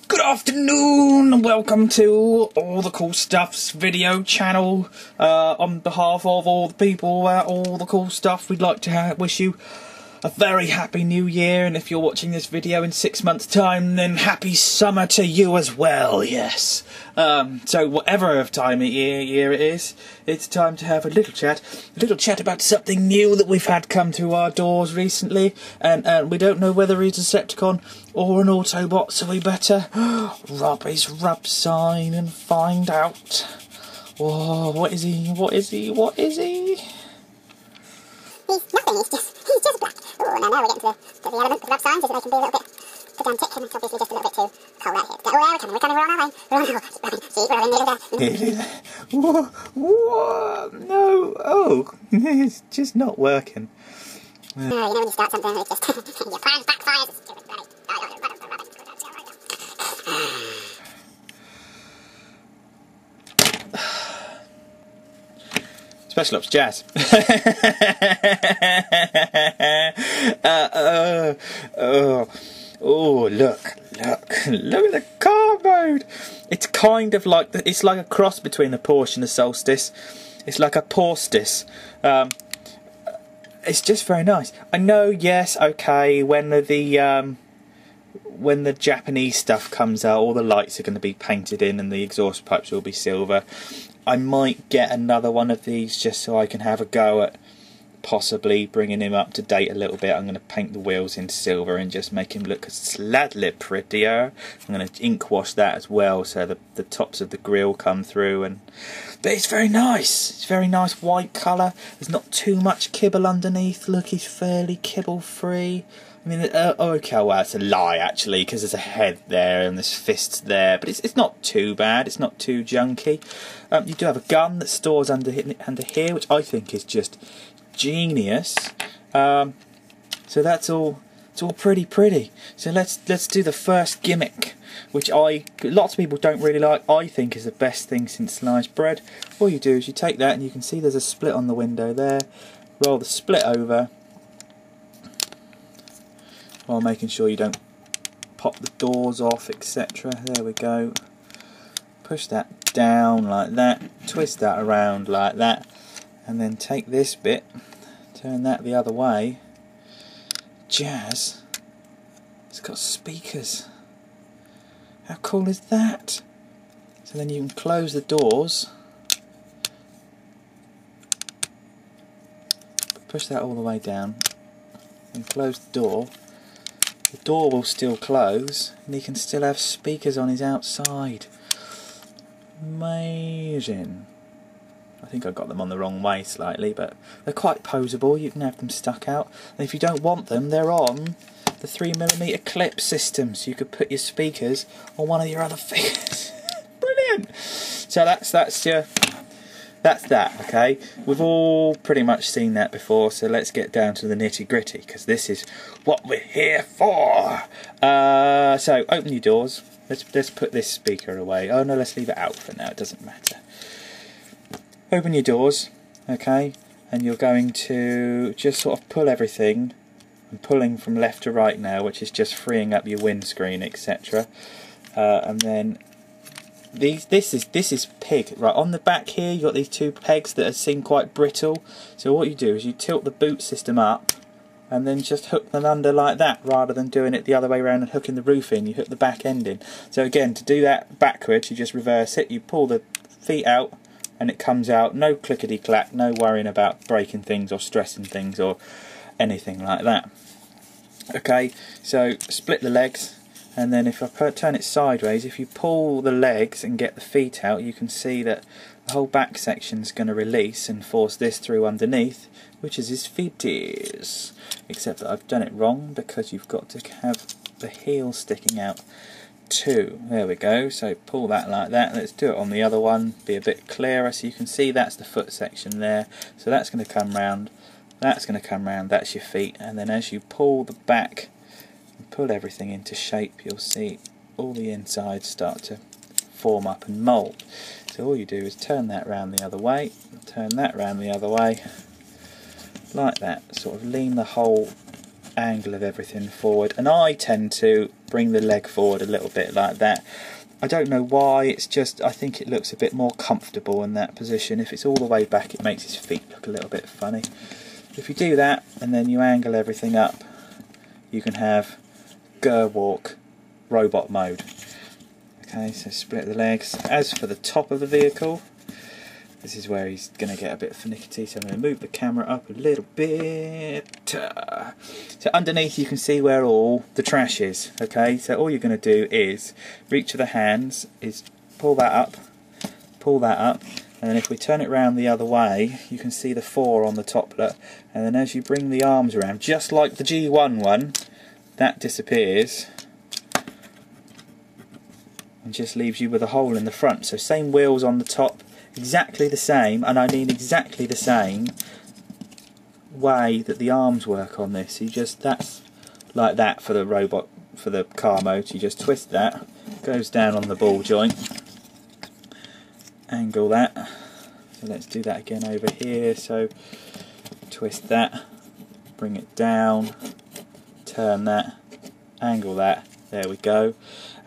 Good afternoon and welcome to All the Cool Stuff's video channel. On behalf of all the people at All the Cool Stuff, we'd like to wish you a very happy new year, and if you're watching this video in 6 months' time, then happy summer to you as well, yes. So whatever time of year it is, it's time to have a little chat about something new that we've had come to our doors recently, and we don't know whether he's a Decepticon or an Autobot, so we better rub his rub sign and find out. Oh, what is he? What is he? What is he? He's nothing, he's just black. Oh, no, we're getting to the element of rub signs, so they can be a little bit pedantic, and it's obviously just a little bit too cold out here. We're coming, we're on our way. See, we're in the Whoa, whoa, no, oh, it's just not working. You know when you start something, it's just, your plan backfires, it's stupid, right? Special Ops Jazz. Oh, look at the car mode. It's kind of like it's like a cross between a Porsche and a Solstice. It's like a Porstis. It's just very nice. I know, yes, okay, when the Japanese stuff comes out, all the lights are going to be painted in and the exhaust pipes will be silver. I might get another one of these just so I can have a go at possibly bringing him up to date a little bit. I'm going to paint the wheels in silver and just make him look slightly prettier. I'm going to ink wash that as well so the tops of the grille come through. But it's very nice. It's very nice white colour. There's not too much kibble underneath. Look, he's fairly kibble free. I mean, okay, well, it's a lie, actually, because there's a head there and there's fists there, but it's not too bad, it's not too junky. You do have a gun that stores under here, which I think is just genius. So that's all, it's all pretty. So let's do the first gimmick, which lots of people don't really like. I think is the best thing since sliced bread. All you do is you take that, and you can see there's a split on the window there. Roll the split over, while making sure you don't pop the doors off, etc. There we go. Push that down like that, twist that around like that, and then take this bit, turn that the other way. Jazz, it's got speakers. How cool is that? So then you can close the doors, push that all the way down, and close the door. The door will still close, and he can still have speakers on his outside. Amazing. I think I got them on the wrong way slightly, but they're quite poseable. You can have them stuck out. And if you don't want them, they're on the 3mm clip system, so you could put your speakers on one of your other figures. Brilliant! So that's that, okay? We've all pretty much seen that before, so let's get down to the nitty-gritty, because this is what we're here for. So, open your doors. Let's put this speaker away. Oh no, let's leave it out for now, it doesn't matter. Open your doors, okay? And you're going to just sort of pull everything. I'm pulling from left to right now, which is just freeing up your windscreen, etc. And then this is pig. Right, on the back here you've got these two pegs that seem quite brittle, so what you do is you tilt the boot system up and then just hook them under like that, rather than doing it the other way around and hooking the roof in. You hook the back end in. So again, to do that backwards, you just reverse it, you pull the feet out and it comes out. No clickety clack, no worrying about breaking things or stressing things or anything like that. Okay, so split the legs. And then if I turn it sideways, if you pull the legs and get the feet out, you can see that the whole back section is going to release and force this through underneath, which is his feeties. Except that I've done it wrong, because you've got to have the heel sticking out too. There we go, so pull that like that. Let's do it on the other one, be a bit clearer, so you can see that's the foot section there. So that's going to come round, that's going to come round, that's your feet, and then as you pull the back, pull everything into shape, you'll see all the insides start to form up and mould. So all you do is turn that round the other way, turn that round the other way, like that, sort of lean the whole angle of everything forward, and I tend to bring the leg forward a little bit like that. I don't know why, it's just I think it looks a bit more comfortable in that position. If it's all the way back, it makes his feet look a little bit funny. If you do that and then you angle everything up, you can have Gerwalk robot mode. Okay, so split the legs. As for the top of the vehicle, this is where he's going to get a bit finicky, so I'm going to move the camera up a little bit. So underneath you can see where all the trash is. Okay, so all you're going to do is reach with the hands, is pull that up, and then if we turn it round the other way, you can see the 4 on the toplet, and then as you bring the arms around, just like the G1 one, that disappears and just leaves you with a hole in the front. So same wheels on the top, exactly the same, and I mean exactly the same way that the arms work on this. You just, that's like that for the robot, for the car mode. You just twist that, goes down on the ball joint, angle that. So let's do that again over here. So twist that, bring it down, turn that, angle that, there we go.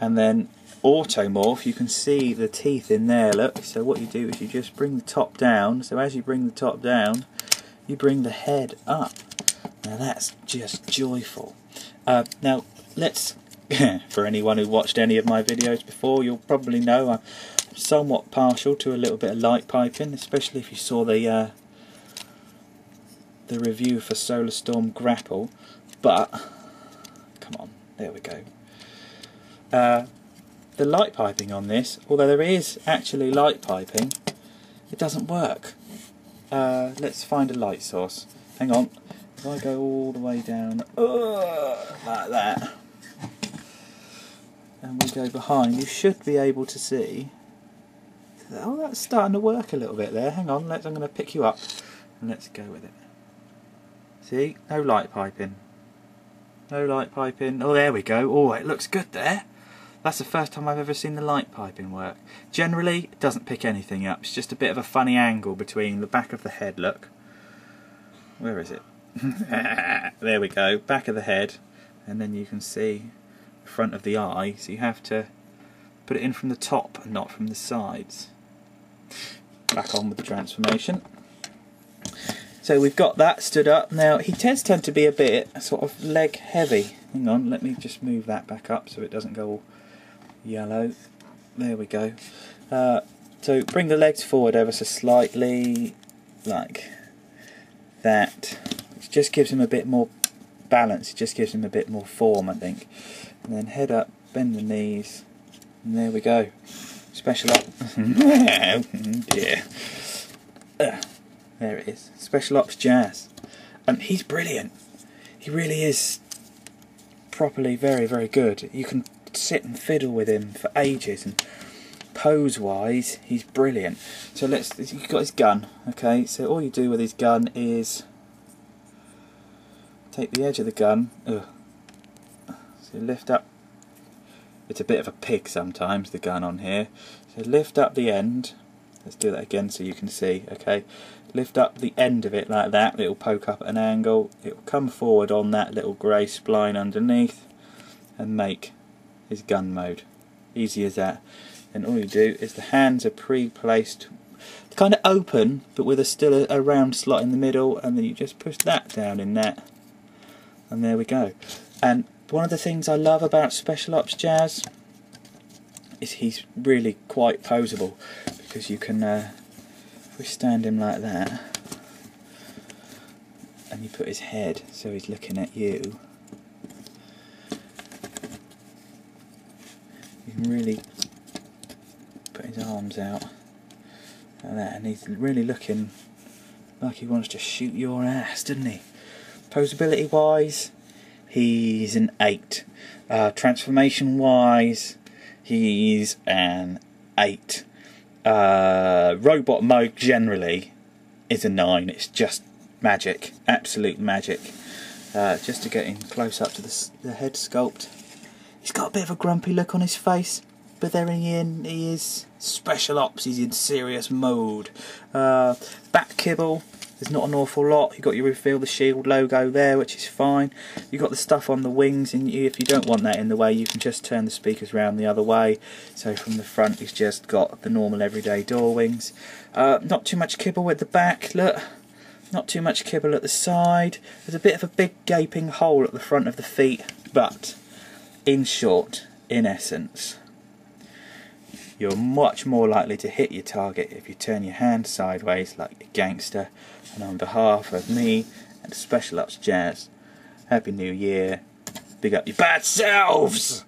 And then automorph, you can see the teeth in there, look. So what you do is you just bring the top down, so as you bring the top down you bring the head up. Now that's just joyful. Now let's for anyone who watched any of my videos before, you'll probably know I'm somewhat partial to a little bit of light piping, especially if you saw the review for Solar Storm Grapple. But come on, there we go. The light piping on this, although there is actually light piping, it doesn't work. Let's find a light source. Hang on, if I go all the way down like that, and we go behind, you should be able to see. Oh, that's starting to work a little bit there. Hang on, I'm going to pick you up and let's go with it. See, no light piping. No light piping. Oh, there we go. Oh, it looks good there. That's the first time I've ever seen the light piping work. Generally, it doesn't pick anything up. It's just a bit of a funny angle between the back of the head, look. Where is it? There we go, back of the head. And then you can see the front of the eye. So you have to put it in from the top and not from the sides. Back on with the transformation. So we've got that stood up. Now, he does tend to be a bit sort of leg heavy. Hang on, let me just move that back up so it doesn't go all yellow. There we go. So bring the legs forward ever so slightly, like that. It just gives him a bit more balance, it just gives him a bit more form, I think. And then head up, bend the knees, and there we go. Special up. Yeah. There it is. Special Ops Jazz. And he's brilliant. He really is properly very, very good. You can sit and fiddle with him for ages, and pose wise he's brilliant. So you've got his gun, okay, so all you do with his gun is take the edge of the gun, so lift up, it's a bit of a pig sometimes, the gun on here, so lift up the end, let's do that again so you can see, okay, lift up the end of it like that, it'll poke up at an angle, it will come forward on that little grey spline underneath and make his gun mode. Easy as that. And all you do is the hands are pre-placed, kind of open, but with still a round slot in the middle, and then you just push that down in that, and there we go. And one of the things I love about Special Ops Jazz is he's really quite poseable, because you can, if we stand him like that, and you put his head so he's looking at you, you can really put his arms out like that, and he's really looking like he wants to shoot your ass, doesn't he? Posability wise, he's an 8. Transformation wise, he's an 8. Robot mode generally is a 9. It's just magic, absolute magic. Just to get in close up to the head sculpt, he's got a bit of a grumpy look on his face, but there he is Special Ops, he's in serious mode. Back kibble, There's not an awful lot. You've got your reveal the shield logo there, which is fine. You've got the stuff on the wings, and if you don't want that in the way, you can just turn the speakers around the other way. So from the front, it's just got the normal everyday door wings. Not too much kibble with the back, look. Not too much kibble at the side. There's a bit of a big gaping hole at the front of the feet, but in short, in essence, you're much more likely to hit your target if you turn your hand sideways like a gangster. And on behalf of me and Special Ops Jazz, Happy New Year. Big up your bad selves!